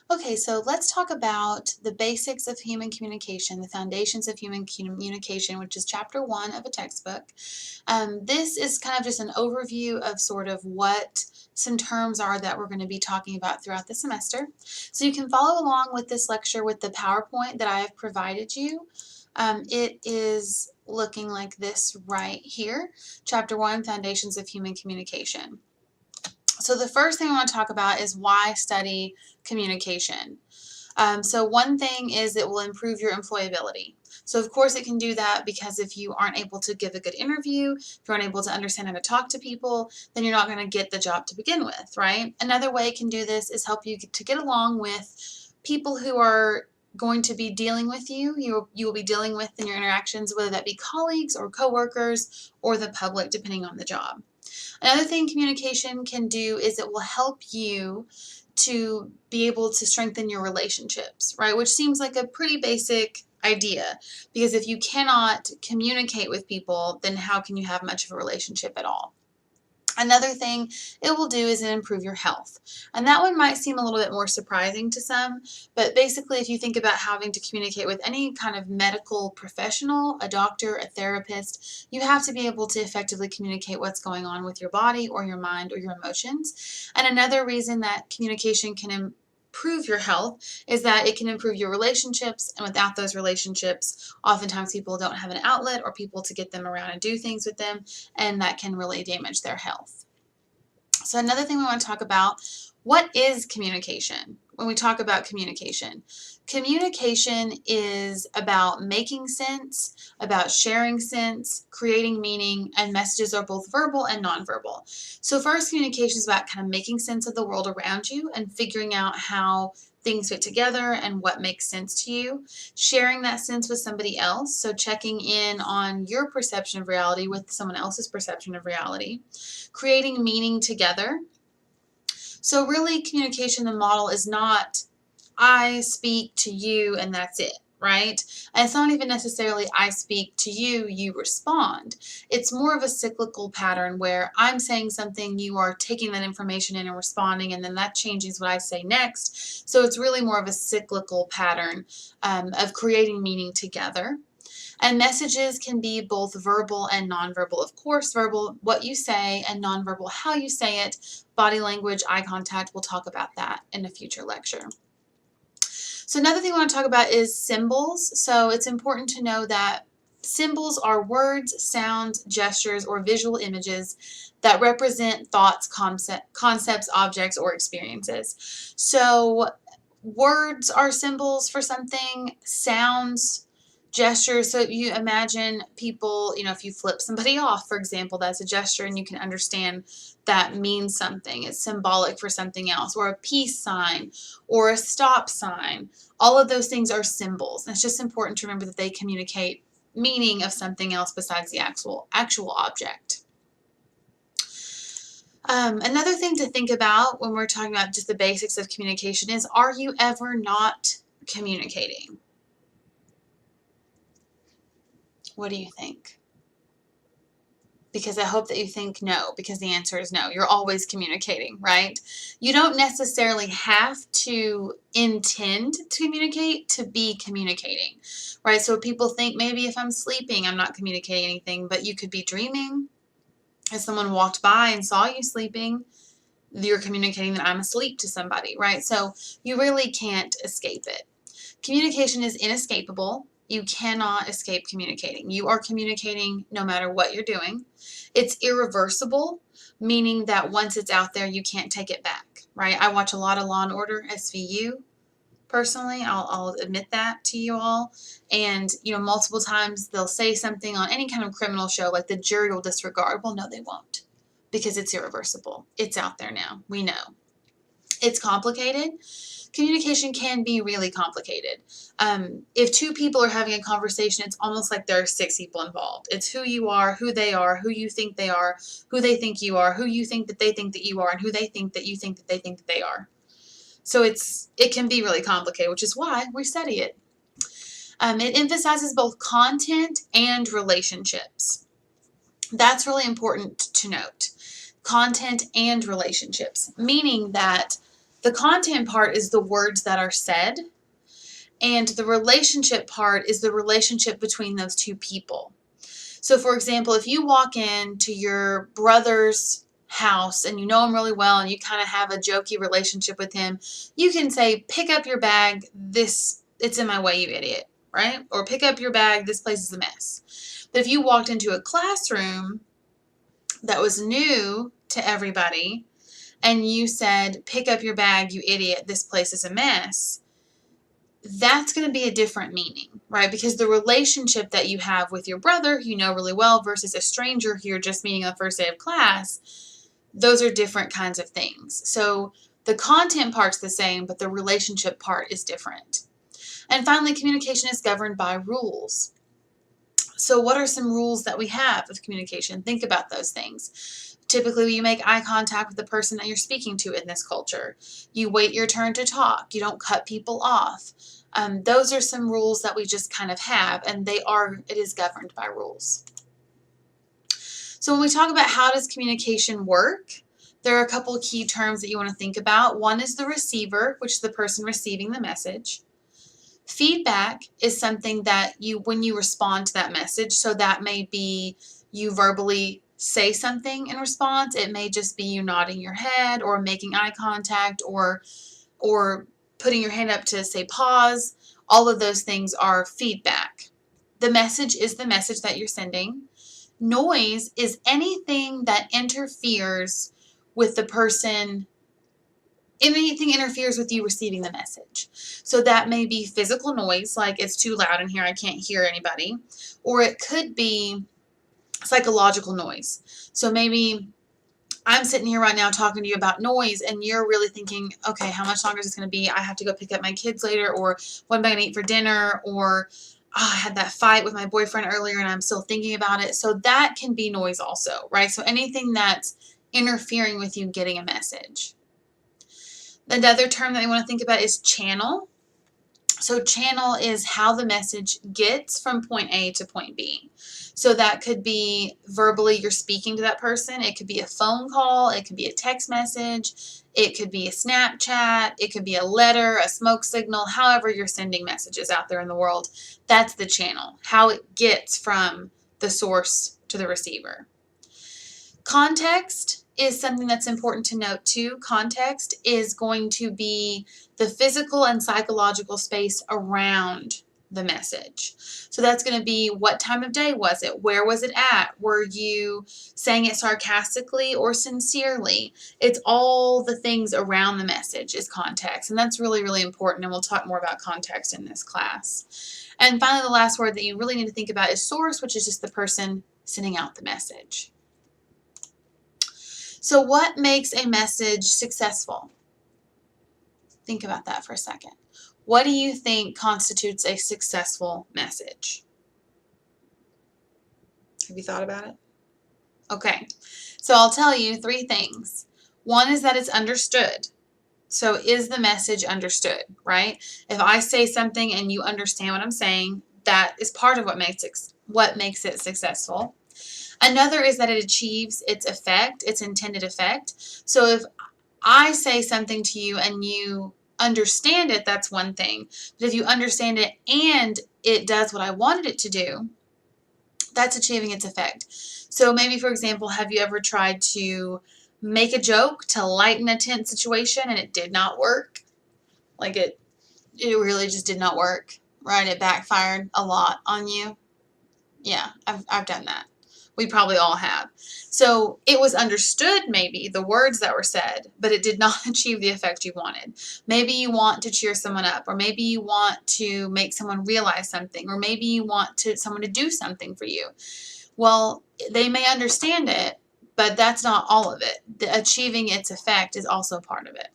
Okay, so let's talk about the basics of human communication, the foundations of human communication, which is chapter 1 of a textbook. This is kind of just an overview of sort of what some terms are that we're going to be talking about throughout the semester. So you can follow along with this lecture with the PowerPoint that I have provided you. It is looking like this right here, chapter 1, Foundations of Human Communication. So the first thing I want to talk about is why study communication. So one thing is it will improve your employability. So of course it can do that because if you aren't able to give a good interview, if you aren't able to understand how to talk to people, then you're not going to get the job to begin with, right? Another way it can do this is help you to get along with people who are going to be dealing with you. You will be dealing with in your interactions, whether that be colleagues or coworkers or the public, depending on the job. Another thing communication can do is it will help you to be able to strengthen your relationships, right? Which seems like a pretty basic idea, because if you cannot communicate with people, then how can you have much of a relationship at all? Another thing it will do is improve your health. And that one might seem a little bit more surprising to some, but basically if you think about having to communicate with any kind of medical professional, a doctor, a therapist, you have to be able to effectively communicate what's going on with your body or your mind or your emotions. And another reason that communication can improve your health is that it can improve your relationships, and without those relationships, oftentimes people don't have an outlet or people to get them around and do things with them, and that can really damage their health. So another thing we want to talk about, what is communication? When we talk about communication, communication is about making sense, about sharing sense, creating meaning, and messages are both verbal and nonverbal. So first, communication is about kind of making sense of the world around you and figuring out how things fit together and what makes sense to you. Sharing that sense with somebody else, so checking in on your perception of reality with someone else's perception of reality. Creating meaning together. So really communication, the model is not I speak to you and that's it, right? And it's not even necessarily I speak to you, you respond. It's more of a cyclical pattern where I'm saying something, you are taking that information in and responding, and then that changes what I say next. So it's really more of a cyclical pattern of creating meaning together. And messages can be both verbal and nonverbal. Of course, verbal, what you say, and nonverbal, how you say it, body language, eye contact. We'll talk about that in a future lecture. So another thing I want to talk about is symbols. So it's important to know that symbols are words, sounds, gestures, or visual images that represent thoughts, concepts, objects, or experiences. So words are symbols for something, sounds, gestures. So you imagine people, if you flip somebody off, for example, that's a gesture, and you can understand that means something. It's symbolic for something else, or a peace sign or a stop sign. All of those things are symbols. And it's just important to remember that they communicate meaning of something else besides the actual object. Another thing to think about when we're talking about just the basics of communication is, are you ever not communicating? What do you think? Because I hope that you think no, because the answer is no. You're always communicating, right? You don't necessarily have to intend to communicate to be communicating, right? So people think maybe if I'm sleeping, I'm not communicating anything, but you could be dreaming. If someone walked by and saw you sleeping, you're communicating that I'm asleep to somebody, right? So you really can't escape it. Communication is inescapable. You cannot escape communicating. You are communicating no matter what you're doing. It's irreversible, meaning that once it's out there, you can't take it back, right? I watch a lot of Law and Order, SVU, personally. I'll admit that to you all. And, multiple times they'll say something on any kind of criminal show, like the jury will disregard. Well, no, they won't, because it's irreversible. It's out there now. We know. It's complicated. Communication can be really complicated. If two people are having a conversation, it's almost like there are 6 people involved. It's who you are, who they are, who you think they are, who they think you are, who you think that they think that you are, and who they think that you think that they think that they are. So it can be really complicated, which is why we study it. It emphasizes both content and relationships. That's really important to note. Content and relationships, meaning that The content part is the words that are said, and the relationship part is the relationship between those two people. So, for example, if you walk into your brother's house and you know him really well and you kind of have a jokey relationship with him, you can say, pick up your bag, it's in my way, you idiot, right? Or pick up your bag, this place is a mess. But if you walked into a classroom that was new to everybody and you said, pick up your bag, you idiot, this place is a mess, that's going to be a different meaning, right? Because the relationship that you have with your brother, who you know really well, versus a stranger who you're just meeting on the first day of class, those are different kinds of things. So the content part's the same, but the relationship part is different. And finally, communication is governed by rules. So what are some rules that we have of communication? Think about those things. Typically, you make eye contact with the person that you're speaking to in this culture. You wait your turn to talk. You don't cut people off. Those are some rules that we just kind of have, and it is governed by rules. So when we talk about how does communication work, there are a couple of key terms that you want to think about. One is the receiver, which is the person receiving the message. Feedback is something that when you respond to that message, so that may be you verbally say something in response. It may just be you nodding your head or making eye contact or putting your hand up to say pause. All of those things are feedback. The message is the message that you're sending. Noise is anything that interferes with the person, anything interferes with you receiving the message. So that may be physical noise, like it's too loud in here, I can't hear anybody. Or it could be psychological noise. So maybe I'm sitting here right now talking to you about noise and you're really thinking, okay, how much longer is this going to be? I have to go pick up my kids later, or what am I going to eat for dinner? Or I had that fight with my boyfriend earlier and I'm still thinking about it. So that can be noise also, right? So anything that's interfering with you getting a message. Another term that I want to think about is channel. So channel is how the message gets from point A to point B. So that could be verbally you're speaking to that person. It could be a phone call. It could be a text message. It could be a Snapchat. It could be a letter, a smoke signal, however you're sending messages out there in the world. That's the channel, how it gets from the source to the receiver. Context is something that's important to note too. Context is going to be the physical and psychological space around the message. So that's going to be, what time of day was it? Where was it at? Were you saying it sarcastically or sincerely? It's all the things around the message is context. And that's really, really important. And we'll talk more about context in this class. And finally, the last word that you really need to think about is source, which is just the person sending out the message. So what makes a message successful? Think about that for a second. What do you think constitutes a successful message? Have you thought about it? Okay, so I'll tell you 3 things. One is that it's understood. So is the message understood, right? If I say something and you understand what I'm saying, that is part of what makes it successful. Another is that it achieves its effect, its intended effect. So if I say something to you and you understand it, that's one thing. But if you understand it and it does what I wanted it to do, that's achieving its effect. So maybe, for example, have you ever tried to make a joke to lighten a tense situation and it did not work? Like it really just did not work, right? It backfired a lot on you. Yeah, I've done that. We probably all have. So it was understood, maybe, the words that were said, but it did not achieve the effect you wanted. Maybe you want to cheer someone up, or maybe you want to make someone realize something, or maybe you want someone to do something for you. Well, they may understand it, but that's not all of it. Achieving its effect is also part of it.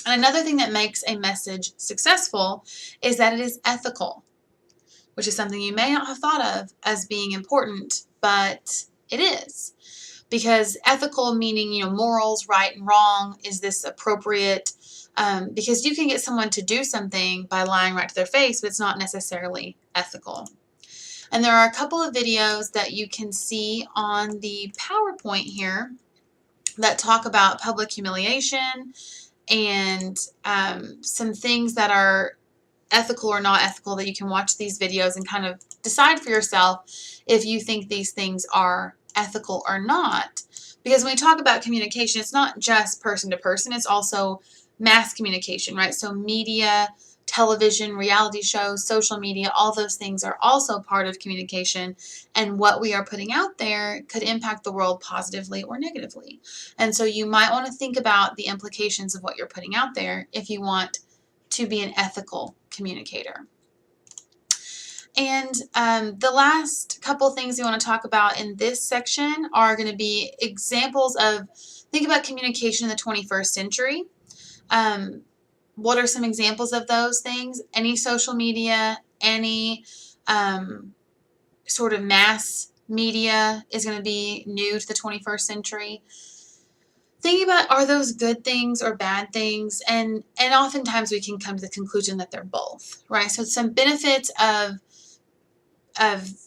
And another thing that makes a message successful is that it is ethical, which is something you may not have thought of as being important, but it is. Because ethical meaning, morals, right and wrong, is this appropriate? Because you can get someone to do something by lying right to their face, but it's not necessarily ethical. And there are a couple of videos that you can see on the PowerPoint here that talk about public humiliation and some things that are ethical or not ethical that you can watch these videos and kind of decide for yourself if you think these things are ethical or not. Because when we talk about communication, it's not just person to person, it's also mass communication, right? So media, television, reality shows, social media, all those things are also part of communication, and what we are putting out there could impact the world positively or negatively. And so you might want to think about the implications of what you're putting out there if you want to be an ethical communicator. And the last couple things we want to talk about in this section are going to be examples of, think about communication in the 21st century. What are some examples of those things? Any social media, any sort of mass media is going to be new to the 21st century. Think about, are those good things or bad things? And oftentimes we can come to the conclusion that they're both, right? So some benefits of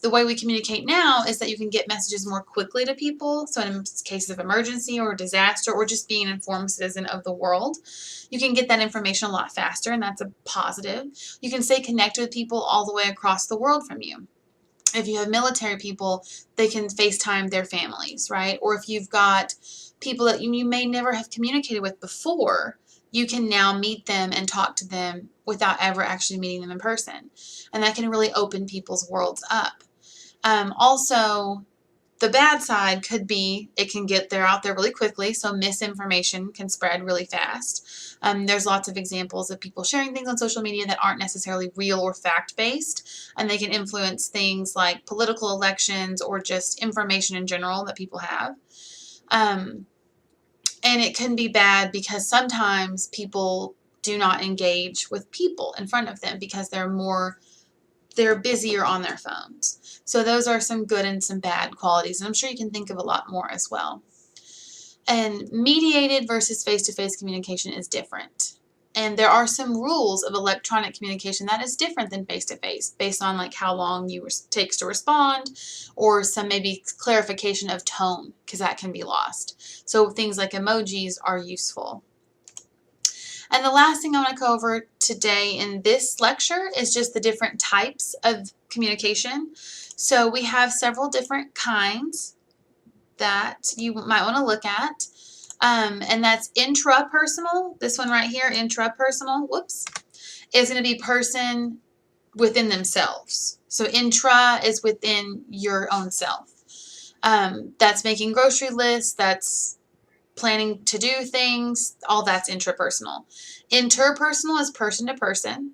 the way we communicate now is that you can get messages more quickly to people. So in cases of emergency or disaster or just being an informed citizen of the world, you can get that information a lot faster, and that's a positive. You can stay connected with people all the way across the world from you. If you have military people, they can FaceTime their families, right? Or if you've got people that you may never have communicated with before, you can now meet them and talk to them without ever actually meeting them in person. And that can really open people's worlds up. Also, the bad side could be it can get out there really quickly, so misinformation can spread really fast. There's lots of examples of people sharing things on social media that aren't necessarily real or fact-based, and they can influence things like political elections or just information in general that people have. And it can be bad because sometimes people do not engage with people in front of them because they're busier on their phones. So those are some good and some bad qualities, and I'm sure you can think of a lot more as well. And mediated versus face-to-face communication is different. And there are some rules of electronic communication that is different than face-to-face, based on like how long takes to respond, or some maybe clarification of tone, because that can be lost. So things like emojis are useful. And the last thing I want to go over today in this lecture is just the different types of communication. So we have several different kinds that you might want to look at. And that's intrapersonal. This one right here, intrapersonal, is going to be person within themselves. So intra is within your own self. That's making grocery lists, that's planning to do things, all that's intrapersonal. Interpersonal is person to person.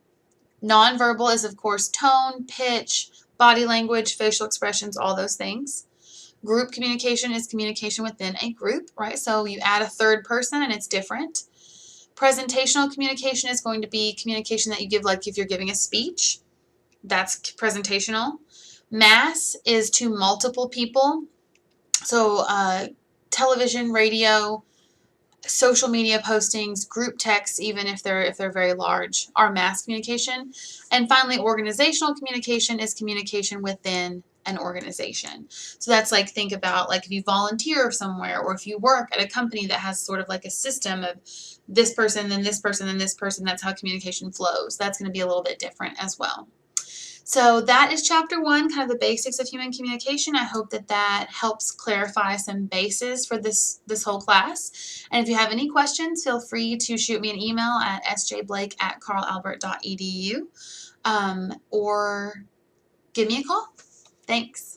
Nonverbal is, of course, tone, pitch, body language, facial expressions, all those things. Group communication is communication within a group, right? So you add a third person and it's different. Presentational communication is going to be communication that you give, like if you're giving a speech, that's presentational. Mass is to multiple people. So television, radio, social media postings, group texts, even if they're very large, are mass communication. And finally, organizational communication is communication within an organization. So that's like, think about like if you volunteer somewhere, or if you work at a company that has sort of like a system of this person, then this person, then this person, that's how communication flows. That's going to be a little bit different as well. So that is chapter 1, kind of the basics of human communication. I hope that helps clarify some bases for this whole class. And if you have any questions, feel free to shoot me an email at sjblake@carlalbert.edu or give me a call. Thanks.